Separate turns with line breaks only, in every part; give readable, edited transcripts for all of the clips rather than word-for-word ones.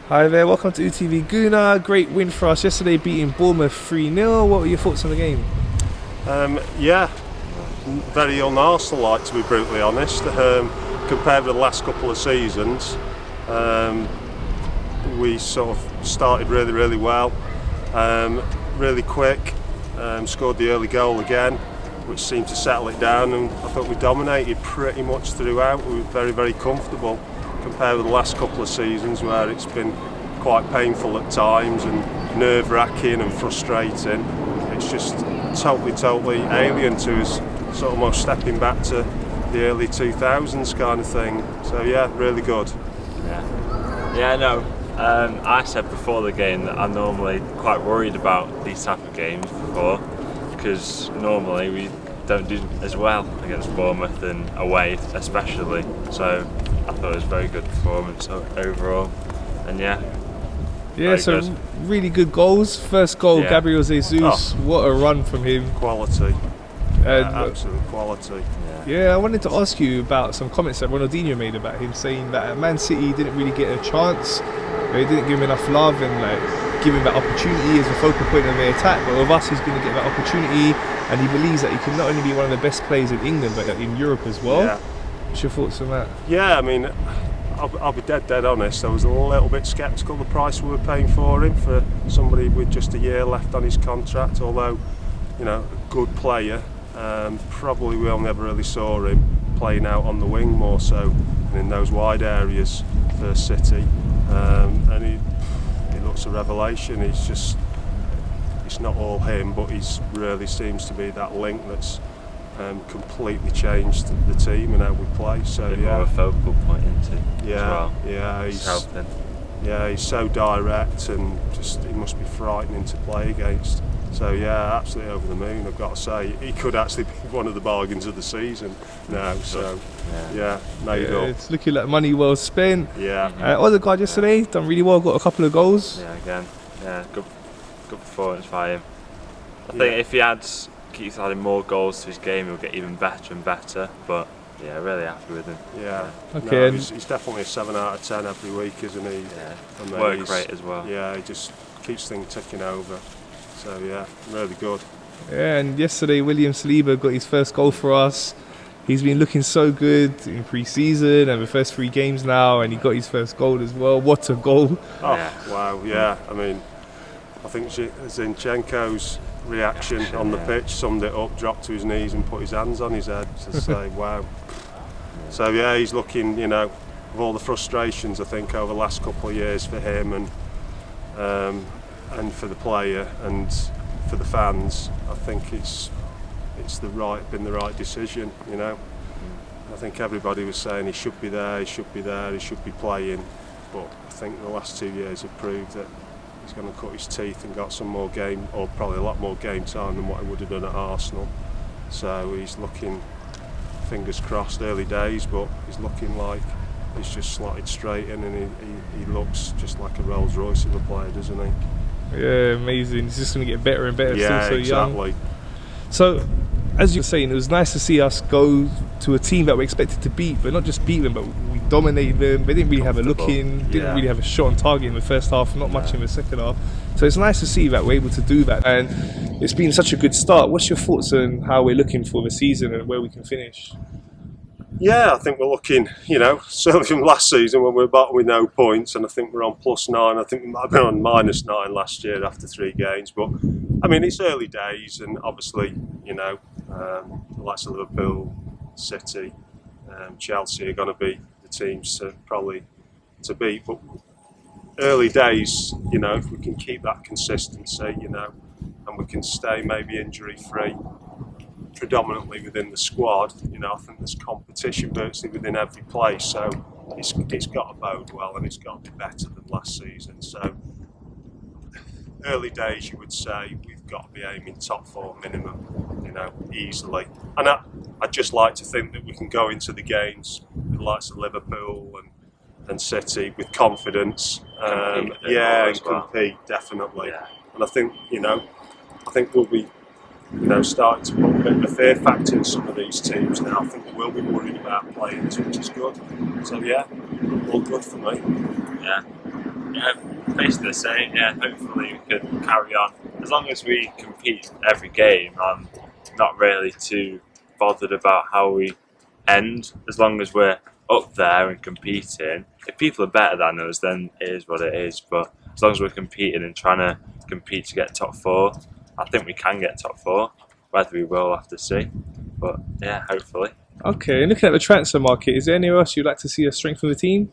Hi there, welcome to UTV Guna. Great win for us yesterday, beating Bournemouth 3-0. What were your thoughts on the game?
Yeah, very un-Arsenal-like, to be brutally honest. Compared with the last couple of seasons, we sort of started really well, really quick, scored the early goal again, which seemed to settle it down, and I thought we dominated pretty much throughout. We were very comfortable compared with the last couple of seasons where it's been quite painful at times and nerve-wracking and frustrating. It's just totally alien to us, sort of almost stepping back to the early 2000s kind of thing. So yeah, really good.
I said before the game that I'm normally quite worried about these type of games before, because normally we don't do as well against Bournemouth and away especially. So I thought it was a very good performance overall, and
so
good.
Really good goals. First goal,
Yeah.
Gabriel Jesus. What a run from him.
Quality,
And
absolute quality.
I wanted to ask you about some comments that Ronaldinho made about him, saying that at Man City he didn't really get a chance. They didn't give him enough love and give him that opportunity as a focal point of their attack. But with us, he's going to get that opportunity, and he believes that he can not only be one of the best players in England, but in Europe as well.
Yeah.
What's your thoughts on that?
Yeah, I mean, I'll be dead honest. I was a little bit sceptical the price we were paying for him, for somebody with just a year left on his contract. Although, a good player, probably we only ever really saw him playing out on the wing more so, and in those wide areas for City. And he looks a revelation. It's not all him, but he's really seems to be that link that's completely changed the team and how we play. So
more of a focal point into as well.
He's
helping.
Yeah, he's so direct and he must be frightening to play against. So yeah, absolutely over the moon. I've got to say, he could actually be one of the bargains of the season now. So made up.
It's looking like money well spent.
Yeah.
Odegaard yesterday done really well. Got a couple of goals.
Good performance by him. I think if he keeps adding more goals to his game, he'll get even better and better. But really happy with him.
Yeah.
Okay.
No, he's definitely a 7 out of 10 every week, isn't he?
Yeah. Work rate as well.
Yeah, he just keeps things ticking over. So yeah, really good.
Yeah, and yesterday William Saliba got his first goal for us. He's been looking so good in pre-season and the first 3 games now, and he got his first goal as well. What a goal!
Wow, yeah. I mean, I think Zinchenko's reaction on the pitch summed it up. Dropped to his knees and put his hands on his head to say, "Wow." So yeah, he's looking. With all the frustrations I think over the last couple of years for him and for the player and for the fans, I think it's been the right decision. I think everybody was saying he should be there, he should be playing, but I think the last 2 years have proved that he's going to cut his teeth and got some more game, or probably a lot more game time than what he would have done at Arsenal. So he's looking, fingers crossed, early days, but he's looking like he's just slotted straight in, and he looks just like a Rolls-Royce of a player, doesn't he?
Yeah, amazing. He's just going to get better and better.
Yeah,
still so
exactly.
young. So, as you're saying, it was nice to see us go to a team that we expected to beat, but not just beat them, but we dominated them. They didn't really have a look in, didn't really have a shot on target in the first half, not much in the second half. So it's nice to see that we're able to do that, and it's been such a good start. What's your thoughts on how we're looking for the season and where we can finish?
Yeah, I think we're looking, certainly from last season when we were bottom with no points, and I think we're on +9. I think we might have been on -9 last year after 3 games. But, I mean, it's early days, and obviously, the likes of Liverpool, City, Chelsea are going to be the teams to beat. But early days, if we can keep that consistency, and we can stay maybe injury-free, predominantly within the squad, I think there's competition virtually within every place, so it's got to bode well and it's got to be better than last season. So early days, you would say we've got to be aiming top 4 minimum, easily. And I'd just like to think that we can go into the games with the likes of Liverpool and City with confidence, and compete definitely.
Yeah.
And I think we'll be starting to put a bit of a fear factor in some of these teams now. I think they will be worried about playing us, which is good. So yeah, all good for me.
Yeah. Basically the same. Yeah, hopefully we can carry on as long as we compete every game. I'm not really too bothered about how we end, as long as we're up there and competing. If people are better than us, then it is what it is. But as long as we're competing and trying to compete to get top 4, I think we can get top 4. Whether we will, we'll have to see. But yeah, hopefully.
Okay, and looking at the transfer market, is there anywhere else you'd like to see us strengthen the team?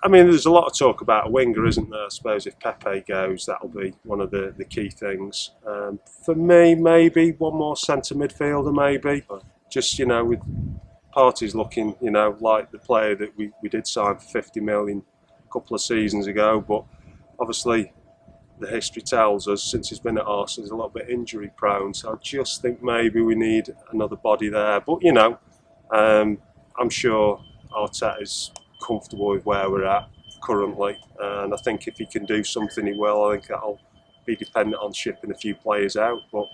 I mean, there's a lot of talk about a winger, isn't there? I suppose if Pepe goes, that'll be one of the key things. For me, maybe one more centre midfielder, maybe. Just, with parties looking, like the player that we did sign for 50 million a couple of seasons ago. But obviously, the history tells us since he's been at Arsenal, he's a little bit injury prone. So I just think maybe we need another body there. But, I'm sure Arteta's comfortable with where we're at currently, and I think if he can do something, he will. I think that'll be dependent on shipping a few players out, but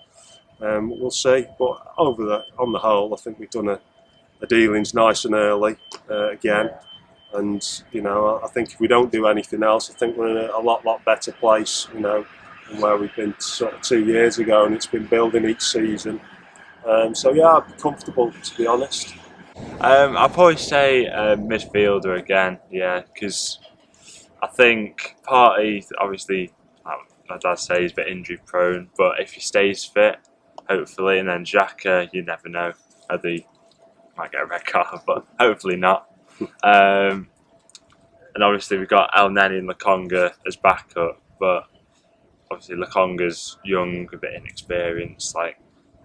we'll see. But on the whole, I think we've done a dealings nice and early again, and I think if we don't do anything else, I think we're in a lot better place, than where we've been sort of 2 years ago, and it's been building each season. So yeah, I'd be comfortable, to be honest.
I'll probably say midfielder again, yeah, because I think Partey, obviously, my dad says he's a bit injury prone, but if he stays fit, hopefully, and then Xhaka, you never know, he might get a red card, but hopefully not. And obviously we've got El Neni and Lokonga as backup, but obviously Lokonga's young, a bit inexperienced, like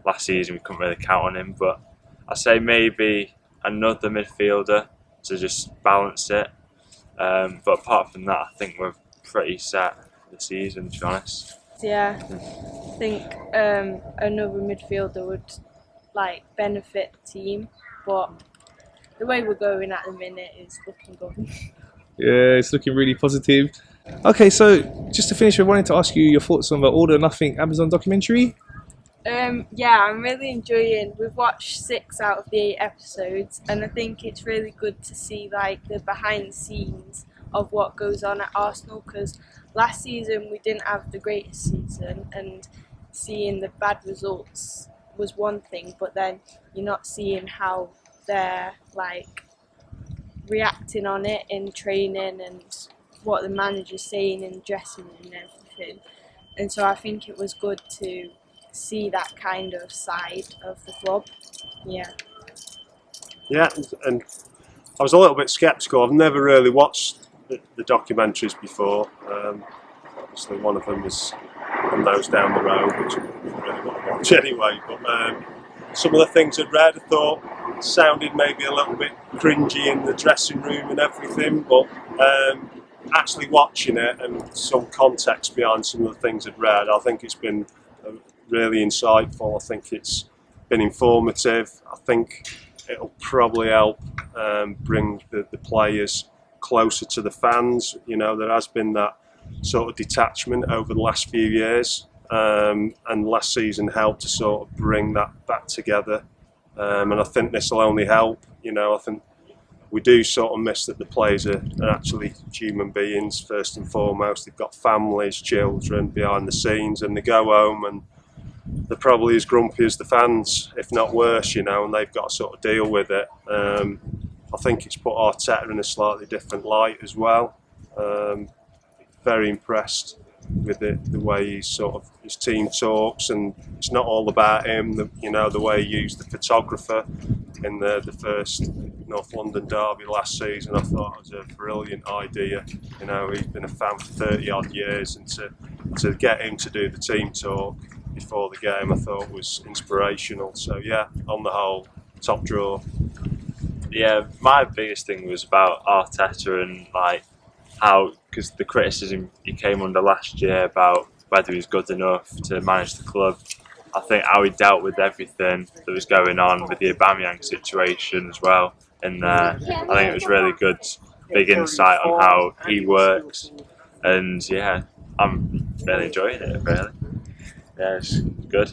last season we couldn't really count on him, but I say maybe another midfielder to just balance it. But apart from that, I think we're pretty set for the season, to be honest.
Yeah, I think another midfielder would benefit the team, but the way we're going at the minute is looking good.
Yeah, it's looking really positive. Okay, so just to finish, I wanted to ask you your thoughts on the All or Nothing Amazon documentary.
Yeah, I'm really enjoying. We've watched 6 out of the 8 episodes, and I think it's really good to see the behind the scenes of what goes on at Arsenal, because last season we didn't have the greatest season, and seeing the bad results was one thing, but then you're not seeing how they're reacting on it in training and what the manager's saying in dressing room and everything. And so I think it was good to see that kind of side of the club. Yeah,
and I was a little bit sceptical. I've never really watched the documentaries before. Obviously one of them is On Those Down the Road, which I don't really want to watch anyway, but some of the things I'd read I thought sounded maybe a little bit cringy in the dressing room and everything, but actually watching it and some context behind some of the things I'd read, I think it's been really insightful. I think it's been informative. I think it'll probably help bring the players closer to the fans. There has been that sort of detachment over the last few years, and last season helped to sort of bring that back together, and I think this will only help. I think we do sort of miss that the players are actually human beings first and foremost. They've got families, children behind the scenes, and they go home and they're probably as grumpy as the fans, if not worse, and they've got to sort of deal with it. I think it's put Arteta in a slightly different light as well. Very impressed with the way his team talks, and it's not all about him. The way he used the photographer in the first North London derby last season, I thought it was a brilliant idea. He's been a fan for 30 odd years, and to get him to do the team talk before the game, I thought was inspirational. So yeah, on the whole, top draw.
Yeah, my biggest thing was about Arteta and how, because the criticism he came under last year about whether he was good enough to manage the club. I think how he dealt with everything that was going on with the Aubameyang situation as well in there. I think it was really good, big insight on how he works, and yeah, I'm really enjoying it, really. Yeah, it's good.